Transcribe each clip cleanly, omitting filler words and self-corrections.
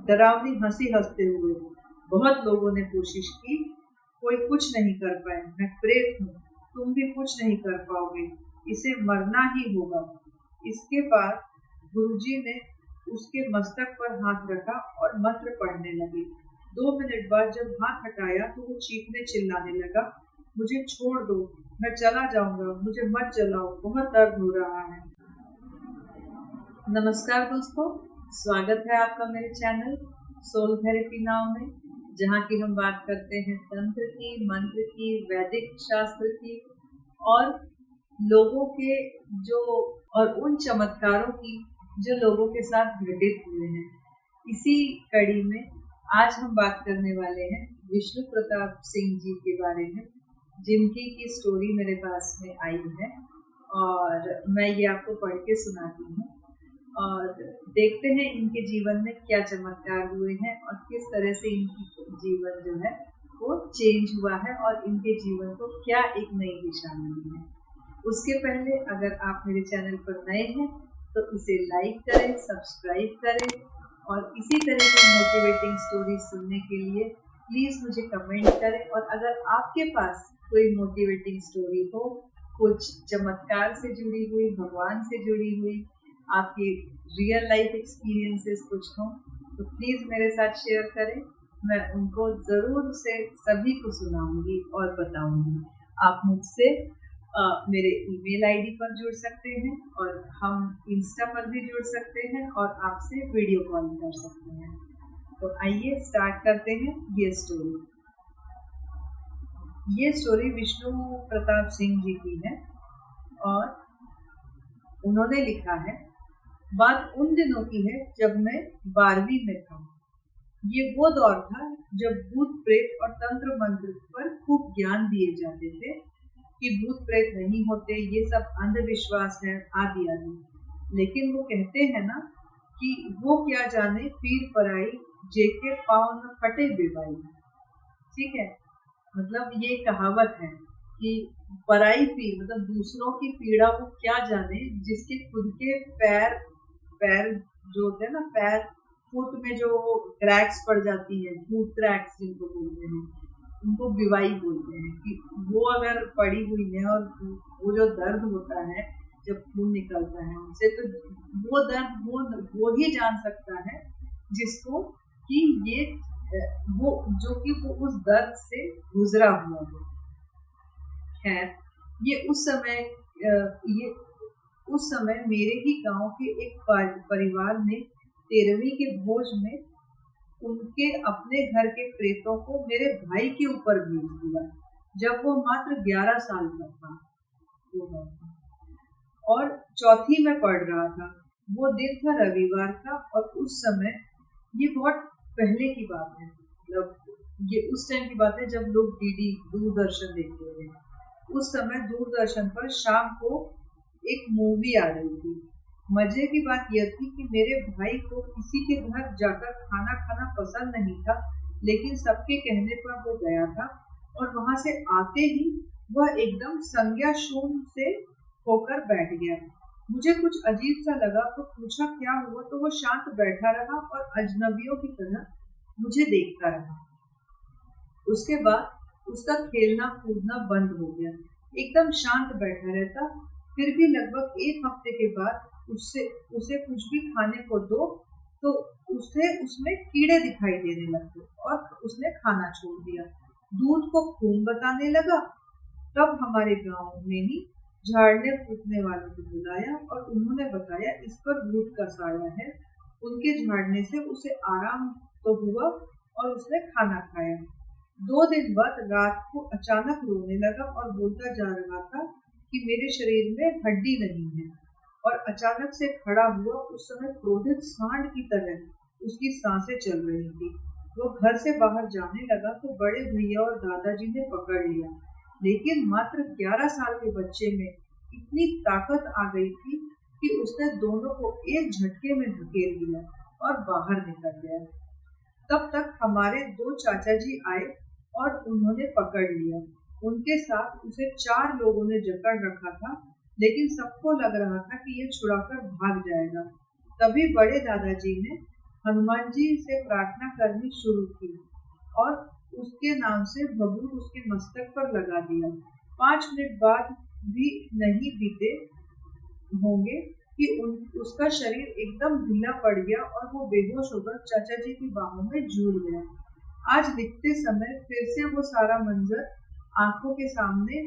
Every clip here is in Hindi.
डरावनी हंसी हंसते हुए। बहुत लोगों ने कोशिश की, कोई कुछ नहीं कर पाए। मैं प्रेत हूँ, तुम भी कुछ नहीं कर पाओगे, इसे मरना ही होगा। इसके बाद गुरुजी ने उसके मस्तक पर हाथ रखा और मंत्र पढ़ने लगे। 2 मिनट बाद जब हाथ हटाया तो वो चीखने चिल्लाने लगा, मुझे छोड़ दो, मैं चला जाऊंगा, मुझे मत जलाओ, बहुत दर्द हो रहा है। नमस्कार दोस्तों, स्वागत है आपका मेरे चैनल सोल थेरेपी नाउ में, जहाँ की हम बात करते हैं तंत्र की, मंत्र की, वैदिक शास्त्र की और लोगों के जो और उन चमत्कारों की जो लोगों के साथ घटित हुए हैं। इसी कड़ी में आज हम बात करने वाले हैं विष्णु प्रताप सिंह जी के बारे में, जिनकी की स्टोरी मेरे पास में आई है और मैं ये आपको पढ़ के सुनाती हूँ और देखते हैं इनके जीवन में क्या चमत्कार हुए हैं और किस तरह से इनकी जीवन जो है वो चेंज हुआ है और इनके जीवन को क्या एक नई दिशा मिली है। उसके पहले अगर आप मेरे चैनल पर नए हैं तो इसे लाइक करें, सब्सक्राइब करें और इसी तरह की मोटिवेटिंग स्टोरी सुनने के लिए प्लीज़ मुझे कमेंट करें। और अगर आपके पास कोई मोटिवेटिंग स्टोरी हो, कुछ चमत्कार से जुड़ी हुई, भगवान से जुड़ी हुई, आपकी रियल लाइफ एक्सपीरियंसेस कुछ हों तो प्लीज़ मेरे साथ शेयर करें। मैं उनको ज़रूर से सभी को सुनाऊंगी और बताऊंगी। आप मुझसे मेरे ईमेल आईडी पर जुड़ सकते हैं और हम इंस्टा पर भी जुड़ सकते हैं और आपसे वीडियो कॉल कर सकते हैं। तो आइए स्टार्ट करते हैं ये स्टोरी। ये स्टोरी विष्णु प्रताप सिंह जी की है और उन्होंने लिखा है, बात उन दिनों की है जब मैं 12वीं में था। ये वो दौर था जब भूत प्रेत और तंत्र मंत्र पर खूब ज्ञान दिए जाते थे कि भूत प्रेत नहीं होते, ये सब अंधविश्वास है आदि आदि। लेकिन वो कहते हैं ना कि वो क्या जाने पीर पराई, जेके पाँव न फटे बेबाई। ठीक है, मतलब ये कहावत है कि पराई पीर मतलब दूसरों की पीड़ा वो क्या जाने, जिसके खुद के पैर जो होते हैं ना, पैर फुट में जो क्रैक्स पड़ जाती है, फूट क्रैक्स जिनको बोलते हैं, उनको बिवाई बोलते हैं, कि वो अगर पड़ी हुई है और वो जो दर्द होता है जब खून निकलता है उनसे, तो वो दर्द वो ही जान सकता है जिसको कि ये वो जो कि वो उस दर्द से गुजरा हुआ हो। खैर, ये उस समय मेरे ही गांव के एक परिवार ने 13वीं के भोज में उनके अपने घर के प्रेतों को मेरे भाई के ऊपर भेज दिया, जब वो मात्र 11 साल का था और चौथी में पढ़ रहा था। वो दिन था रविवार का और उस समय, ये बहुत पहले की बात है, मतलब ये उस टाइम की बात है जब लोग डीडी दूरदर्शन देखते थे। उस समय दूरदर्शन पर शाम को एक मूवी आ रही थी। मजे की बात यह थी कि मेरे भाई को किसी के घर जाकर खाना खाना पसंद नहीं था, लेकिन सबके कहने पर वो गया था और वहां से आते ही वह एकदम संज्ञा शून्य से होकर बैठ गया। मुझे कुछ अजीब सा लगा तो पूछा क्या हुआ, तो वो शांत बैठा रहा और अजनबियों की तरह मुझे देखता रहा। उसके बाद उसका खेलना कूदना बंद हो गया, एकदम शांत बैठा रहता। फिर भी लगभग 1 हफ्ते के बाद उसे कुछ भी खाने को दो तो उसे उसमें कीड़े दिखाई देने लगते और उसने खाना छोड़ दिया। दूध को खून बताने लगा। तब हमारे गांव में ही झाड़ने फूकने वालों को बुलाया और उन्होंने बताया इस पर भूत का साया है। उनके झाड़ने से उसे आराम तो हुआ और उसने खाना खाया। 2 दिन बाद रात को अचानक रोने लगा और बोलता जा रहा था कि मेरे शरीर में हड्डी नहीं है, और अचानक से खड़ा हुआ। उस समय क्रोधित सांड की तरह उसकी सांसें चल रही थी। वो घर से बाहर जाने लगा तो बड़े भैया और दादाजी ने पकड़ लिया, लेकिन मात्र 11 साल के बच्चे में इतनी ताकत आ गई थी कि उसने दोनों को एक झटके में धकेल दिया और बाहर निकल गया। तब तक हमारे 2 चाचा जी आए और उन्होंने पकड़ लिया। उनके साथ उसे 4 लोगों ने जकड़ रखा था, लेकिन सबको लग रहा था कि ये छुड़ाकर भाग जाएगा। तभी बड़े दादाजी ने हनुमान जी से प्रार्थना करनी शुरू की और उसके नाम से भभूत उसके मस्तक पर लगा दिया। 5 मिनट बाद भी नहीं बीते होंगे कि उसका शरीर एकदम ढीला पड़ गया और वो बेहोश होकर चाचा जी की बाहों में झूल गया। आज लिखते समय फिर से वो सारा मंजर आंखों के सामने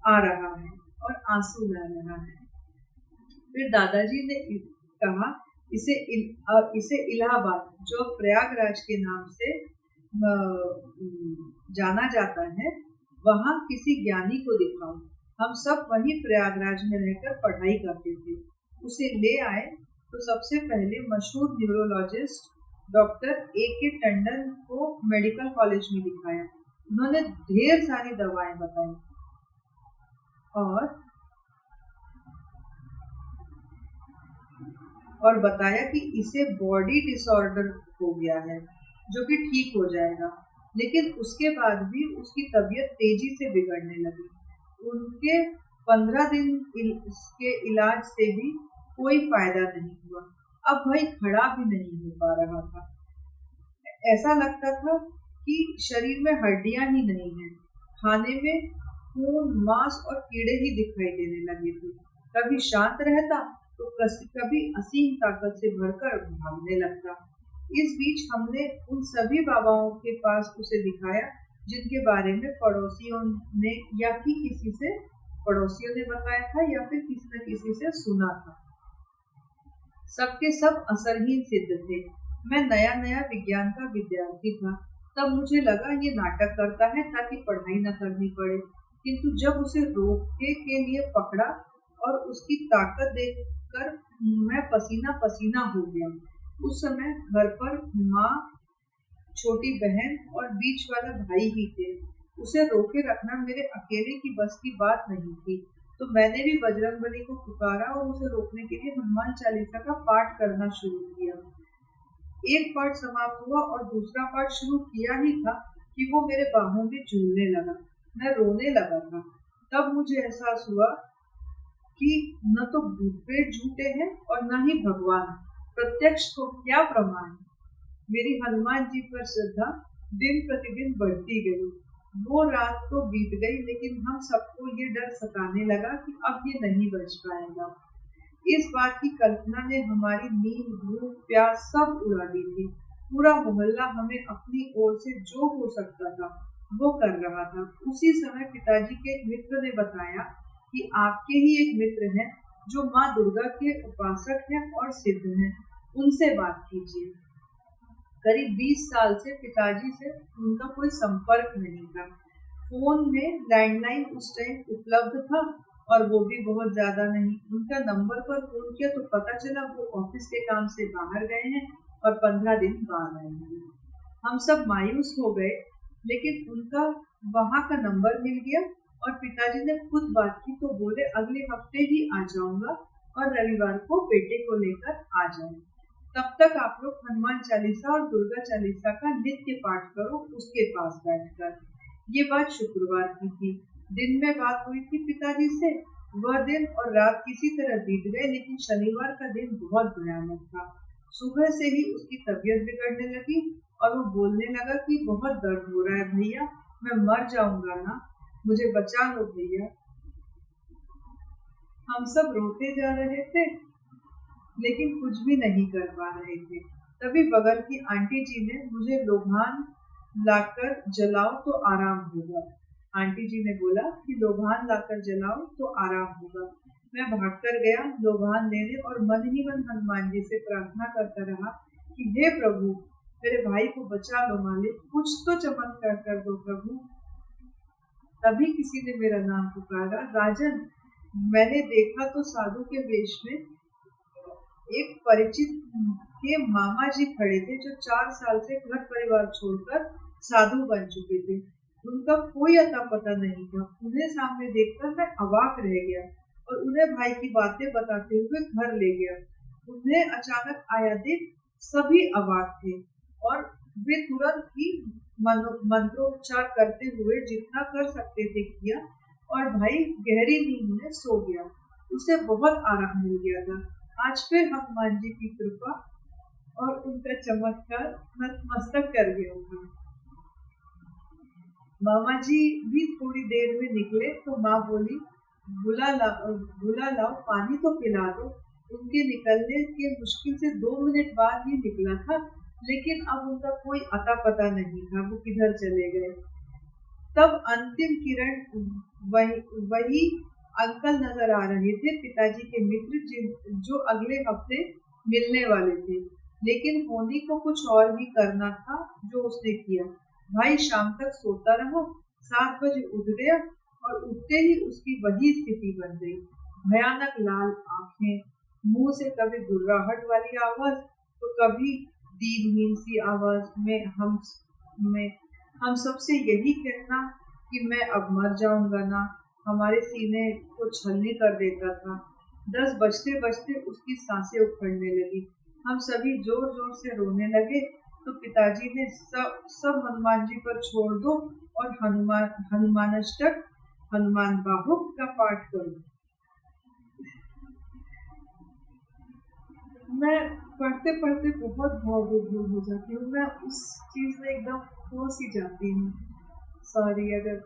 आ रहा है और आंसू ला रहा है। फिर दादाजी ने कहा, इसे इलाहाबाद, जो प्रयागराज के नाम से जाना जाता है, वहाँ किसी ज्ञानी को दिखाओ। हम सब वहीं प्रयागराज में रहकर पढ़ाई करते थे। उसे ले आए तो सबसे पहले मशहूर न्यूरोलॉजिस्ट डॉक्टर A.K. टंडन को मेडिकल कॉलेज में दिखाया। उन्होंने ढेर सारी दवाएं बताई और बताया कि इसे बॉडी डिसऑर्डर हो गया है, जो कि ठीक हो जाएगा। लेकिन उसके बाद भी उसकी तबीयत तेजी से बिगड़ने लगी। उनके 15 दिन के इलाज से भी कोई फायदा नहीं हुआ। अब भाई खड़ा भी नहीं हो पा रहा था। ऐसा लगता था कि शरीर में हड्डियां ही नहीं हैं। खाने में खून, मांस और कीड़े ही दिखाई देने लगे थे। कभी शांत रहता तो कभी असीम ताकत से भरकर भागने लगता। इस बीच हमने उन सभी बाबाओं के पास उसे दिखाया जिनके बारे में पड़ोसियों ने बताया था या फिर किसी न किसी से सुना था। सबके सब असरहीन सिद्ध थे। मैं नया नया विज्ञान का विद्यार्थी था। तब मुझे लगा ये नाटक करता है ताकि पढ़ाई न करनी पड़े। किंतु जब उसे रोकने के लिए पकड़ा और उसकी ताकत देखकर मैं पसीना पसीना हो गया। उस समय घर पर माँ, छोटी बहन और बीच वाला भाई ही थे। उसे रोके रखना मेरे अकेले की बस की बात नहीं थी, तो मैंने भी बजरंगबली को पुकारा और उसे रोकने के लिए हनुमान चालीसा का पाठ करना शुरू किया। एक पाठ समाप्त हुआ और दूसरा पाठ शुरू किया ही था कि वो मेरे बाहों में झूलने लगा। मैं रोने लगा था। तब मुझे एहसास हुआ कि न तो भूत प्रेत झूठे हैं और न ही भगवान। प्रत्यक्ष को क्या प्रमाण। मेरी हनुमान जी पर श्रद्धा दिन प्रतिदिन बढ़ती गई। वो रात तो बीत गई, लेकिन हम सबको ये डर सताने लगा कि अब ये नहीं बच पाएगा। इस बात की कल्पना ने हमारी नींद, भूख, प्यास सब उड़ा दी थी। पूरा मोहल्ला हमें अपनी ओर से जो हो सकता था वो कर रहा था। उसी समय पिताजी के एक मित्र ने बताया कि आपके ही एक मित्र हैं जो माँ दुर्गा के उपासक हैं और सिद्ध हैं, उनसे बात कीजिए। करीब 20 साल से पिताजी से उनका कोई संपर्क नहीं था। फोन में लैंडलाइन उस टाइम उपलब्ध था और वो भी बहुत ज्यादा नहीं। उनका नंबर पर फोन किया तो पता चला वो ऑफिस के काम से बाहर गए हैं और 15 दिन बाद आएंगे। हम सब मायूस हो गए, लेकिन उनका वहाँ का नंबर मिल गया और पिताजी ने खुद बात की तो बोले अगले हफ्ते ही आ जाऊंगा और रविवार को बेटे को लेकर आ जाए। तब तक आप लोग हनुमान चालीसा और दुर्गा चालीसा का नित्य पाठ करो उसके पास बैठकर। ये बात शुक्रवार की थी। दिन में बात हुई थी पिताजी से। वह दिन और रात किसी तरह बीत गए, लेकिन शनिवार का दिन बहुत भयानक था। सुबह से ही उसकी तबीयत बिगड़ने लगी और वो बोलने लगा कि बहुत दर्द हो रहा है भैया, मैं मर जाऊंगा ना, मुझे बचा लो भैया। हम सब रोते जा रहे थे, लेकिन कुछ भी नहीं कर पा रहे थे। तभी बगल की आंटी जी ने मुझे लोभान लाकर जलाओ तो आराम होगा। आंटी जी ने बोला कि लोभान लाकर जलाओ तो आराम होगा। मैं भागकर गया लोभान लेने और मन ही मन हनुमान जी से प्रार्थना करता रहा कि हे प्रभु, मेरे भाई को बचा लो मालिक, कुछ तो चमत्कार कर दो प्रभु। तभी किसी ने मेरा नाम पुकारा, राजन। मैंने देखा तो साधु के वेश में एक परिचित के मामा जी खड़े थे, जो 4 साल से घर परिवार छोड़कर साधु बन चुके थे। उनका कोई अता पता नहीं था। उन्हें सामने देखकर मैं अवाक रह गया और उन्हें भाई की बातें बताते हुए घर ले गया। उन्हें अचानक आया देख सभी अवाक थे और वे तुरंत ही मंत्रोच्चार करते हुए जितना कर सकते थे किया और भाई गहरी नींद में सो गया। उसे बहुत आराम मिल गया था। आज फिर हनुमान जी की कृपा और उनका चमत्कार नतमस्तक कर गया था। मामा जी भी थोड़ी देर में निकले तो माँ बोली, बुला लाओ, पानी तो पिला दो। उनके निकलने के मुश्किल से 2 मिनट बाद ही निकला था, लेकिन अब उनका कोई अता पता नहीं था, वो किधर चले गए। तब अंतिम किरण वही अंकल नजर आ रहे थे, पिताजी के मित्र, जो अगले हफ्ते मिलने वाले थे। लेकिन होनी को कुछ और भी करना था जो उसने किया। भाई शाम तक सोता रहा, 7 बजे उठ गया और उठते ही उसकी वही स्थिति बन गई। भयानक लाल आंखें, मुंह से कभी गुर्राहट वाली आवाज तो कभी दीनहीन सी आवाज में हम सबसे यही कहना कि मैं अब मर जाऊंगा ना, हमारे सीने को छलनी कर देता था। 10 बजते बजते उसकी सांसें उखड़ने लगी। हम सभी जोर जोर से रोने लगे तो पिताजी ने सब हनुमान जी पर छोड़ दो और हनुमानष्टक, हनुमान बाहुक का पाठ करो। मैं पढ़ते पढ़ते बहुत भावुक हो जाती हूँ, मैं उस चीज में एकदम खो सी जाती हूँ। सॉरी अगर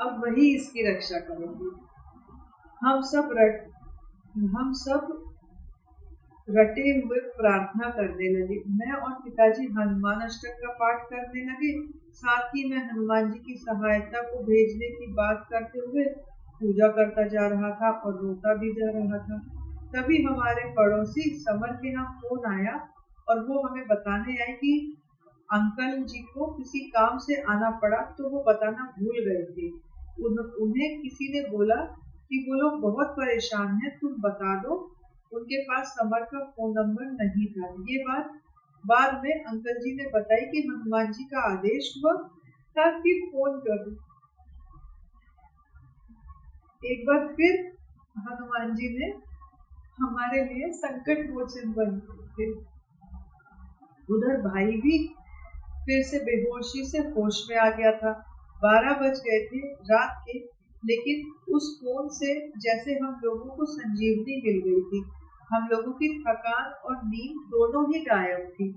अब वही इसकी रक्षा करेंगी। हम सब रटे हुए प्रार्थना करने लगे। मैं और पिताजी हनुमान अष्टक का पाठ करने लगे। साथ ही मैं हनुमान जी की सहायता को भेजने की बात करते हुए पूजा करता जा रहा था और रोता भी जा रहा था। तभी हमारे पड़ोसी समर के यहाँ फोन आया और वो हमें बताने आए कि अंकल जी को किसी काम से आना पड़ा, तो वो बताना भूल गए थे। उन्हें किसी ने बोला कि वो लोग बहुत परेशान हैं, तुम बता दो। उनके पास समर का फोन नंबर नहीं था। ये बात बाद में अंकल जी ने बताई कि हनुमान जी का आदेश हुआ था कि फोन करो। एक बार फिर हनुमान जी ने हमारे लिए संकट मोचन बन थे। उधर भाई भी फिर से बेहोशी से होश में आ गया था। 12 बज गए थे रात के, लेकिन उस फोन से जैसे हम लोगों को संजीवनी मिल गई थी। हम लोगों की थकान और नींद दोनों ही गायब थी।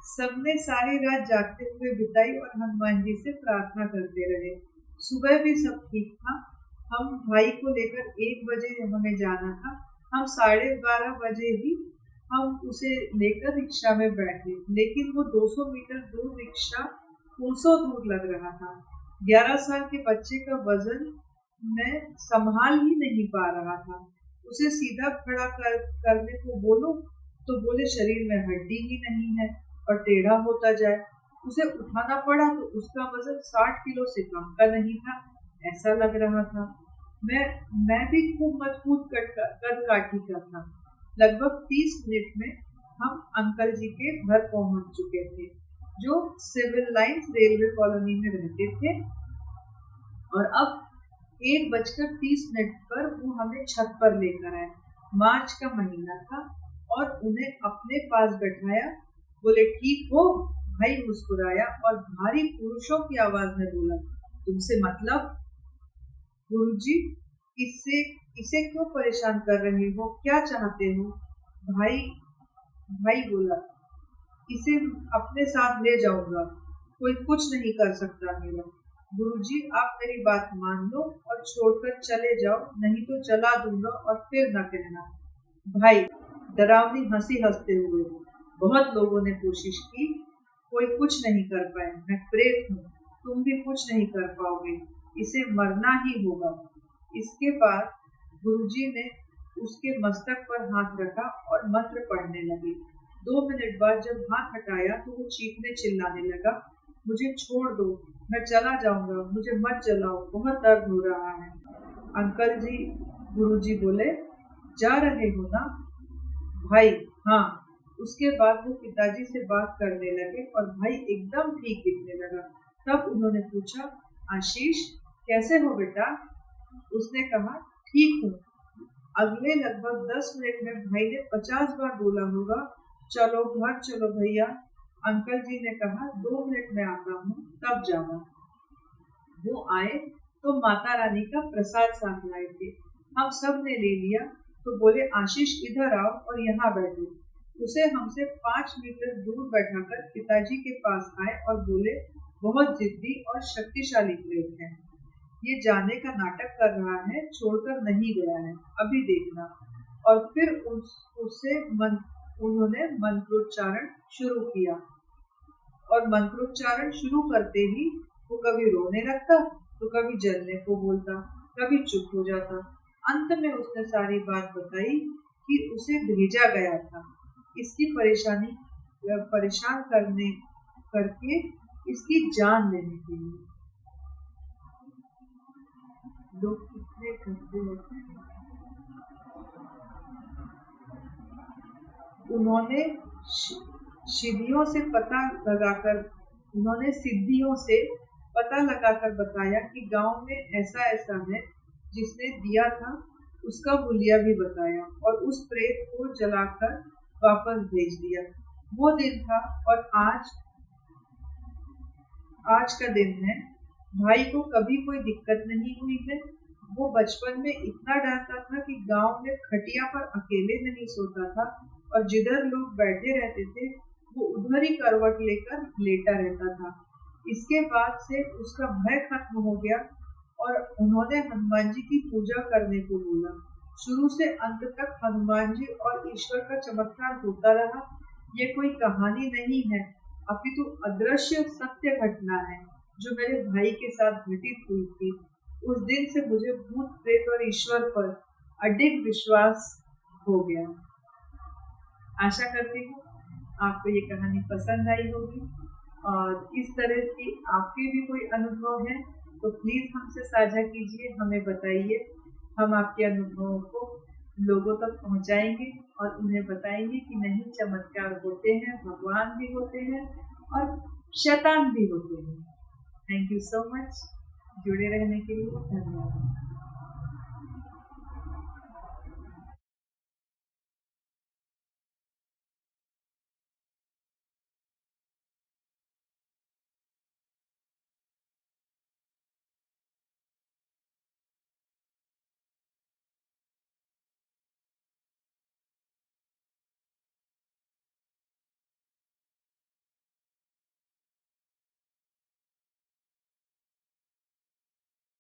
सबने सारी रात जागते हुए बिताई और हनुमान जी से प्रार्थना करते रहे। सुबह भी सब ठीक था। हम भाई को लेकर 1 बजे हमें जाना था। हम 12:30 बजे ही हम उसे लेकर रिक्शा में बैठे, लेकिन वो 200 मीटर दूर रिक्शा कोसों दूर लग रहा था। 11 साल के बच्चे का वजन मैं संभाल ही नहीं पा रहा था। उसे सीधा खड़ा करने को बोलो तो बोले शरीर में हड्डी ही नहीं है और टेढ़ा होता जाए। उसे उठाना पड़ा तो उसका वजन 60 किलो से कम का नहीं था, ऐसा लग रहा था। मैं भी खूब मजबूत कद काठी का था। लगभग 30 मिनट में हम अंकल जी के घर पहुंच चुके थे, जो सिविल लाइंस रेलवे कॉलोनी में रहते थे। और अब 1:30 पर वो हमें छत पर लेकर आए। मार्च का महीना था और उन्हें अपने पास बैठाया। बोले ठीक हो? भाई मुस्कुराया और भारी पुरुषों की आवाज में बोला, तुमसे मतलब? गुरुजी, इसे क्यों परेशान कर रहे हो? क्या चाहते हो? भाई बोला, इसे अपने साथ ले जाऊंगा, कोई कुछ नहीं कर सकता मेरा। गुरुजी, आप मेरी बात मान लो और छोड़कर चले जाओ, नहीं तो जला दूंगा और फिर न कहना। भाई डरावनी हंसी हंसते हुए, बहुत लोगों ने कोशिश की, कोई कुछ नहीं कर पाए। मैं प्रेत हूँ, तुम भी कुछ नहीं कर पाओगे, इसे मरना ही होगा। इसके बाद गुरुजी ने उसके मस्तक पर हाथ रखा और मंत्र पढ़ने लगे। 2 मिनट बाद जब हाथ हटाया तो वो चीखने चिल्लाने लगा, मुझे छोड़ दो, मैं चला जाऊंगा, मुझे मत जलाओ, बहुत दर्द हो रहा है। अंकल जी, गुरुजी बोले, जा रहे हो ना? भाई हाँ। उसके बाद वो पिताजी से बात करने लगे और भाई एकदम ठीक दिखने लगा। तब उन्होंने पूछा, आशीष कैसे हो बेटा? उसने कहा, ठीक हूँ। अगले लगभग 10 मिनट में भाई ने 50 बार बोला होगा, चलो घर चलो भैया। अंकल जी ने कहा, 2 मिनट में आता हूँ, तब जाना। वो आए तो माता रानी का प्रसाद साथ लाए थे। हम सब ने ले लिया तो बोले, आशीष इधर आओ और यहाँ बैठो। उसे हमसे 5 मीटर दूर बैठाकर पिताजी के पास आए और बोले, बहुत जिद्दी और शक्तिशाली प्रेत है, ये जाने का नाटक कर रहा है, छोड़कर नहीं गया है, अभी देखना। और फिर उन्होंने मंत्रोच्चारण शुरू किया और मंत्रोच्चारण शुरू करते ही वो कभी रोने लगता तो कभी जलने को बोलता, कभी चुप हो जाता। अंत में उसने सारी बात बताई कि उसे भेजा गया था इसकी परेशान करके इसकी जान लेने के लिए। लोग कितने करते होते हैं। उन्होंने सिद्धियों से पता लगाकर बताया कि गांव में ऐसा है, जिसने दिया था उसका हुलिया भी बताया और उस प्रेत को जलाकर वापस भेज दिया। वो दिन था और आज का दिन है। भाई को कभी कोई दिक्कत नहीं हुई है। वो बचपन में इतना डरता था कि गांव में खटिया पर अकेले नहीं सोता था और जिधर लोग बैठे रहते थे वो उधर ही करवट लेकर लेटा रहता था। इसके बाद से उसका भय खत्म हो गया और उन्होंने हनुमान जी की पूजा करने को बोला। शुरू से अंत तक हनुमान जी और ईश्वर का चमत्कार होता रहा। ये कोई कहानी नहीं है, अपितु अदृश्य सत्य घटना है जो मेरे भाई के साथ घटित हुई थी। उस दिन से मुझे भूत प्रेत और ईश्वर पर अडिग विश्वास हो गया। आशा करती हूँ आपको ये कहानी पसंद आई होगी और इस तरह की आपके भी कोई अनुभव है तो प्लीज हमसे साझा कीजिए, हमें बताइए। हम आपके अनुभवों को लोगों तक पहुंचाएंगे और उन्हें बताएंगे कि नहीं, चमत्कार होते हैं, भगवान भी होते हैं और शैतान भी होते हैं। थैंक यू सो मच, जुड़े रहने के लिए धन्यवाद।